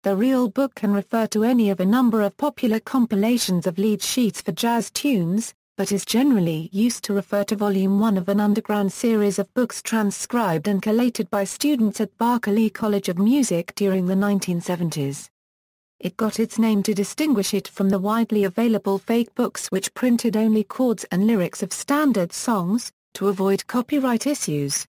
The real book can refer to any of a number of popular compilations of lead sheets for jazz tunes, but is generally used to refer to Volume 1 of an underground series of books transcribed and collated by students at Berklee College of Music during the 1970s. It got its name to distinguish it from the widely available fake books which printed only chords and lyrics of standard songs, to avoid copyright issues.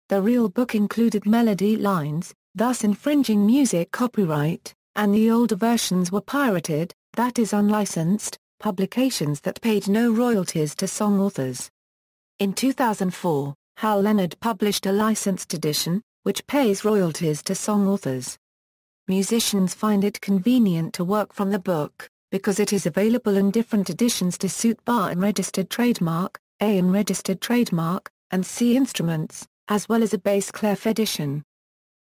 The real book included melody lines, thus infringing music copyright, and the older versions were pirated, that is unlicensed, publications that paid no royalties to song authors. In 2004, Hal Leonard published a licensed edition, which pays royalties to song authors. Musicians find it convenient to work from the book, because it is available in different editions to suit bar and registered trademark, A and registered trademark, and C instruments, as well as a bass clef edition.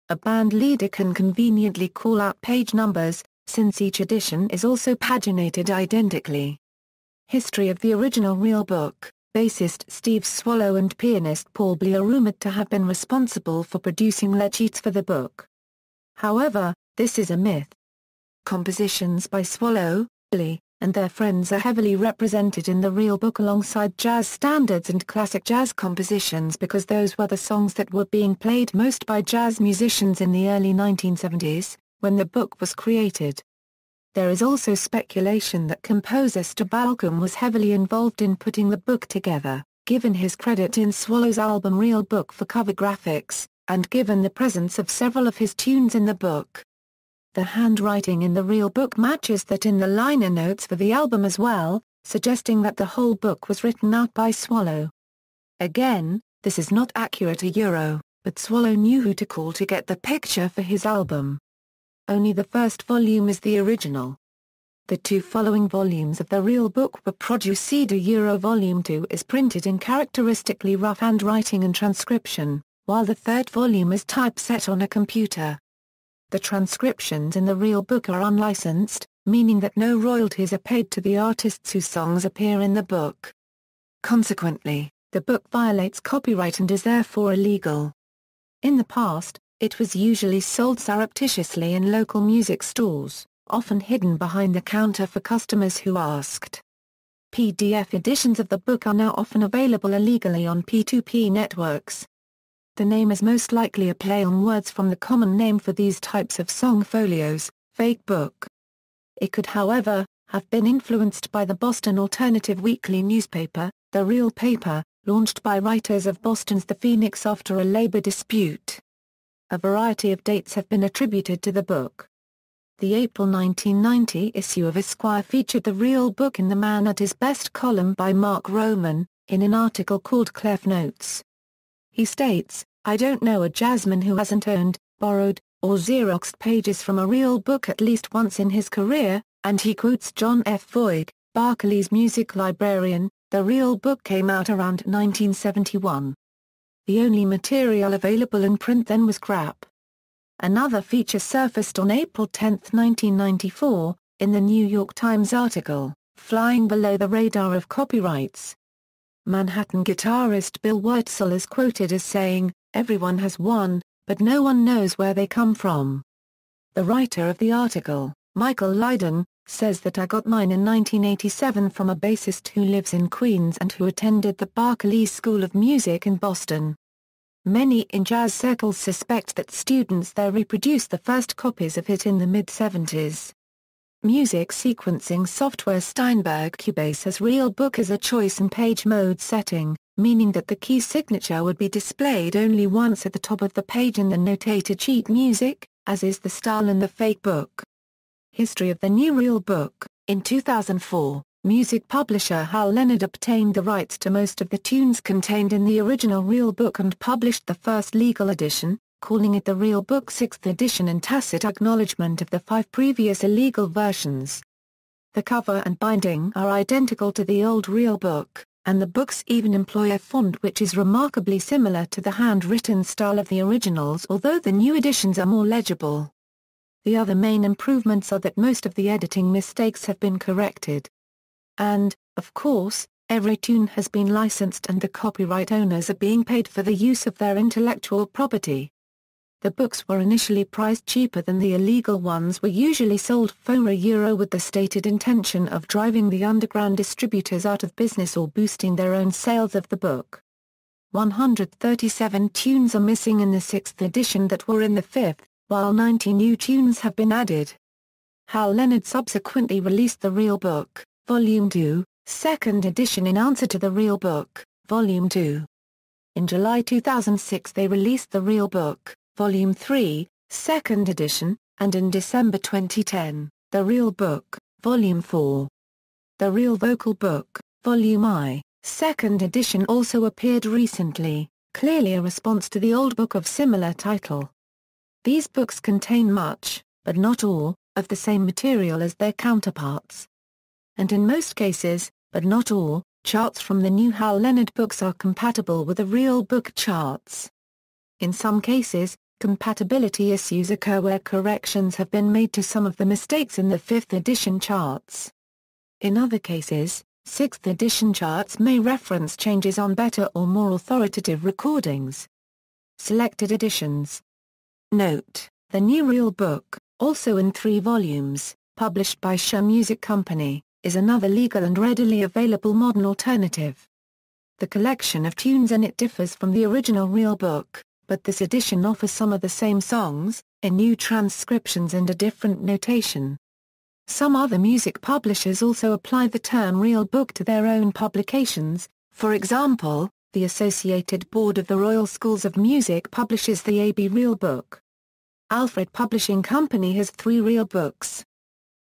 A band leader can conveniently call out page numbers, since each edition is also paginated identically. History of the original real book. Bassist Steve Swallow and pianist Paul Blee are rumored to have been responsible for producing lead sheets for the book. However, this is a myth. Compositions by Swallow, Blee, and their friends are heavily represented in the real book alongside jazz standards and classic jazz compositions because those were the songs that were being played most by jazz musicians in the early 1970s, when the book was created. There is also speculation that composer Stu Balcom was heavily involved in putting the book together, given his credit in Swallow's album Real Book for cover graphics, and given the presence of several of his tunes in the book. The handwriting in the real book matches that in the liner notes for the album as well, suggesting that the whole book was written out by Swallow. Again, this is not accurate but Swallow knew who to call to get the picture for his album. Only the first volume is the original. The two following volumes of the real book were produced. Volume 2 is printed in characteristically rough handwriting and transcription, while the third volume is typeset on a computer. The transcriptions in the real book are unlicensed, meaning that no royalties are paid to the artists whose songs appear in the book. Consequently, the book violates copyright and is therefore illegal. In the past, it was usually sold surreptitiously in local music stores, often hidden behind the counter for customers who asked. PDF editions of the book are now often available illegally on P2P networks. The name is most likely a play on words from the common name for these types of song folios, fake book. It could however, have been influenced by the Boston alternative weekly newspaper, The Real Paper, launched by writers of Boston's The Phoenix after a labor dispute. A variety of dates have been attributed to the book. The April 1990 issue of Esquire featured the real book in the Man at His Best column by Mark Roman, in an article called Clef Notes. He states, "I don't know a jazzman who hasn't owned, borrowed, or Xeroxed pages from a real book at least once in his career," and he quotes John F. Voig, Berklee's music librarian. The real book came out around 1971. The only material available in print then was crap. Another feature surfaced on April 10, 1994, in the New York Times article, "Flying Below the Radar of Copyrights." Manhattan guitarist Bill Wurtzel is quoted as saying, "Everyone has one, but no one knows where they come from." The writer of the article, Michael Lydon, says that "I got mine in 1987 from a bassist who lives in Queens and who attended the Berklee School of Music in Boston." Many in jazz circles suspect that students there reproduced the first copies of it in the mid-70s. Music sequencing software Steinberg Cubase has real book as a choice and page mode setting, meaning that the key signature would be displayed only once at the top of the page in the notated sheet music, as is the style in the fake book. History of the new real book. In 2004, music publisher Hal Leonard obtained the rights to most of the tunes contained in the original real book and published the first legal edition, calling it the Real Book 6th edition in tacit acknowledgement of the 5 previous illegal versions. The cover and binding are identical to the old real book, and the books even employ a font which is remarkably similar to the handwritten style of the originals, although the new editions are more legible. The other main improvements are that most of the editing mistakes have been corrected. And, of course, every tune has been licensed and the copyright owners are being paid for the use of their intellectual property. The books were initially priced cheaper than the illegal ones were usually sold for €1 with the stated intention of driving the underground distributors out of business or boosting their own sales of the book. 137 tunes are missing in the 6th edition that were in the 5th, while 90 new tunes have been added. Hal Leonard subsequently released The Real Book, Volume 2, 2nd edition in answer to The Real Book, Volume 2. In July 2006 they released The Real Book, Volume 3, 2nd edition, and in December 2010, The Real Book, Volume 4. The Real Vocal Book, Volume I, 2nd edition also appeared recently, clearly a response to the old book of similar title. These books contain much, but not all, of the same material as their counterparts. And in most cases, but not all, charts from the new Hal Leonard books are compatible with the Real Book charts. In some cases, compatibility issues occur where corrections have been made to some of the mistakes in the 5th edition charts. In other cases, 6th edition charts may reference changes on better or more authoritative recordings. Selected editions. Note: the new Real Book, also in 3 volumes, published by Shaw Music Company, is another legal and readily available modern alternative. The collection of tunes in it differs from the original Real Book, but this edition offers some of the same songs, in new transcriptions and a different notation. Some other music publishers also apply the term Real Book to their own publications. For example, the Associated Board of the Royal Schools of Music publishes the AB Real Book. Alfred Publishing Company has 3 Real Books.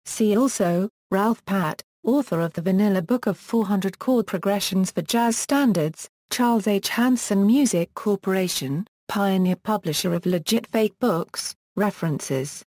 See also, Ralph Patt, author of the Vanilla Book of 400 Chord Progressions for Jazz Standards, Charles H. Hanson Music Corporation, pioneer publisher of legit fake books, references.